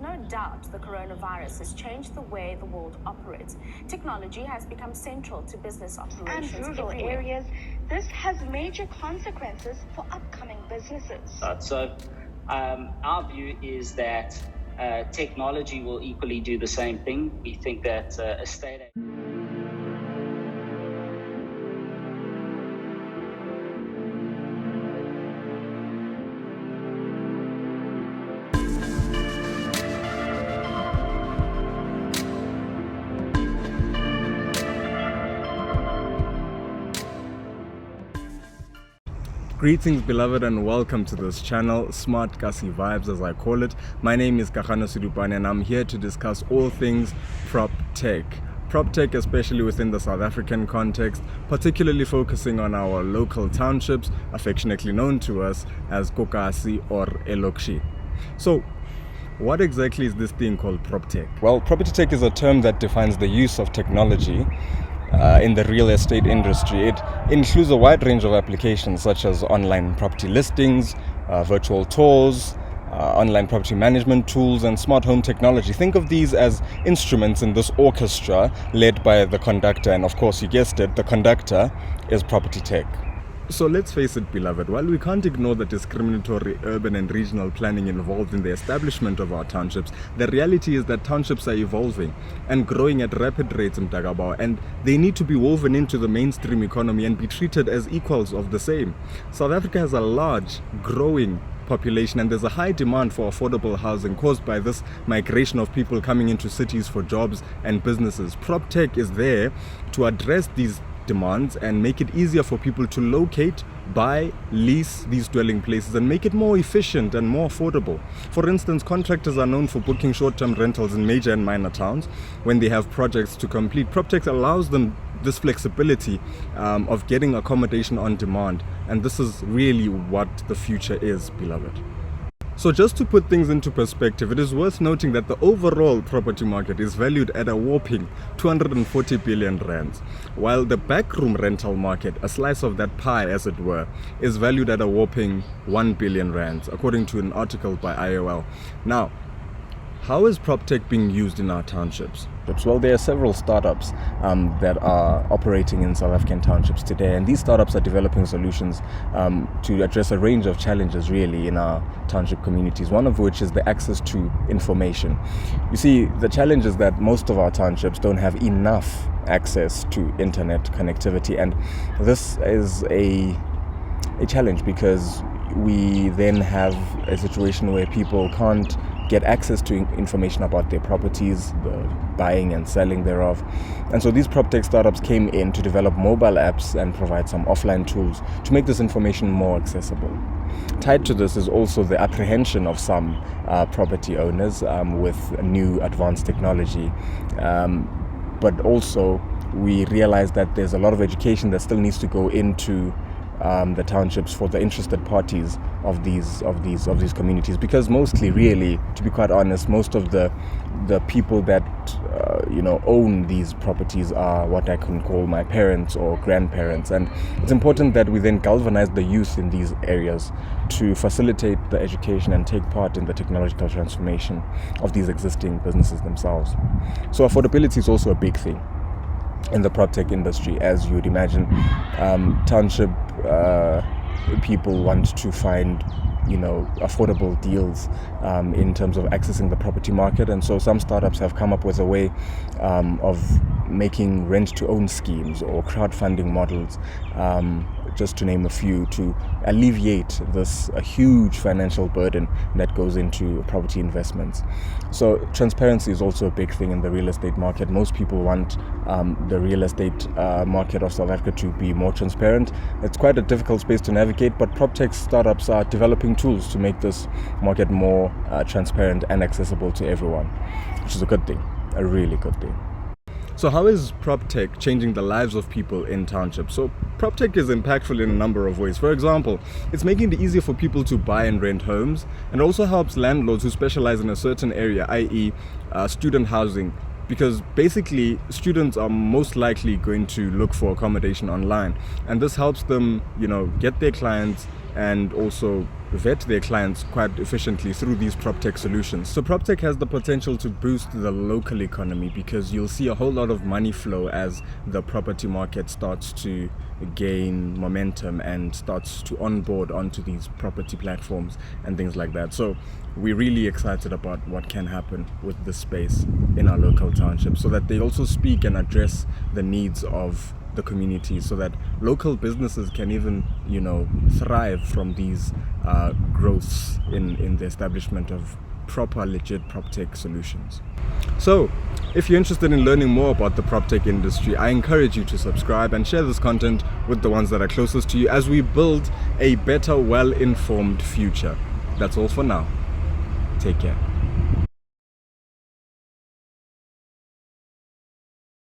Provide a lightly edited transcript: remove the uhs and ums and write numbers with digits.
no doubt the coronavirus has changed the way the world operates. Technology has become central to business operations and rural everywhere. areas. This has major consequences for upcoming businesses. So our view is that technology will equally do the same thing. We think that a state Greetings beloved and welcome to this channel, Smart Kasi Vibes as I call it. My name is Kakano Sudupane and I'm here to discuss all things prop tech. Prop tech, especially within the South African context, particularly focusing on our local townships, affectionately known to us as Kokasi or Elokshi. So, what exactly is this thing called prop tech? Well, property tech is a term that defines the use of technology in the real estate industry. It includes a wide range of applications such as online property listings, virtual tours, online property management tools, and smart home technology. Think of these as instruments in this orchestra led by the conductor, and of course, you guessed it, the conductor is property tech. So let's face it, beloved, while we can't ignore the discriminatory urban and regional planning involved in the establishment of our townships, the reality is that townships are evolving and growing at rapid rates in Dagabao, and they need to be woven into the mainstream economy and be treated as equals of the same. South Africa has a large, growing population, and there's a high demand for affordable housing caused by this migration of people coming into cities for jobs and businesses. Prop tech is there to address these demands and make it easier for people to locate, buy, lease these dwelling places and make it more efficient and more affordable. For instance, contractors are known for booking short-term rentals in major and minor towns when they have projects to complete. PropTech allows them this flexibility of getting accommodation on demand, and this is really what the future is, beloved. So just to put things into perspective, it is worth noting that the overall property market is valued at a whopping 240 billion rands, while the backroom rental market, a slice of that pie as it were, is valued at a whopping 1 billion rands, according to an article by IOL. Now, how is PropTech being used in our townships? Well, there are several startups that are operating in South African townships today, and these startups are developing solutions to address a range of challenges really in our township communities, one of which is the access to information. You see, the challenge is that most of our townships don't have enough access to internet connectivity, and this is a challenge because we then have a situation where people can't get access to information about their properties, the buying and selling thereof. And so these PropTech startups came in to develop mobile apps and provide some offline tools to make this information more accessible. Tied to this is also the apprehension of some property owners with new advanced technology. But also we realize that there's a lot of education that still needs to go into the townships for the interested parties of these communities, because mostly, really, to be quite honest, most of the people that own these properties are what I can call my parents or grandparents, and it's important that we then galvanize the youth in these areas to facilitate the education and take part in the technological transformation of these existing businesses themselves. So affordability is also a big thing in the PropTech industry, as you would imagine. Township people want to find affordable deals in terms of accessing the property market, and so some startups have come up with a way of making rent to own schemes or crowdfunding models, just to name a few, to alleviate this a huge financial burden that goes into property investments. So transparency is also a big thing in the real estate market. Most people want the real estate market of South Africa to be more transparent. It's quite a difficult space to navigate, but PropTech startups are developing tools to make this market more transparent and accessible to everyone, which is a good thing, a really good thing. So how is PropTech changing the lives of people in townships? So PropTech is impactful in a number of ways. For example, it's making it easier for people to buy and rent homes, and also helps landlords who specialize in a certain area, i.e. Student housing, because basically students are most likely going to look for accommodation online, and this helps them, get their clients and also vet their clients quite efficiently through these PropTech solutions. So PropTech has the potential to boost the local economy because you'll see a whole lot of money flow as the property market starts to gain momentum and starts to onboard onto these property platforms and things like that. So we're really excited about what can happen with this space in our local township, so that they also speak and address the needs of the community, so that local businesses can even, thrive from these growths in the establishment of proper, legit PropTech solutions. So if you're interested in learning more about the PropTech industry, I encourage you to subscribe and share this content with the ones that are closest to you as we build a better, well-informed future. That's all for now. Take care.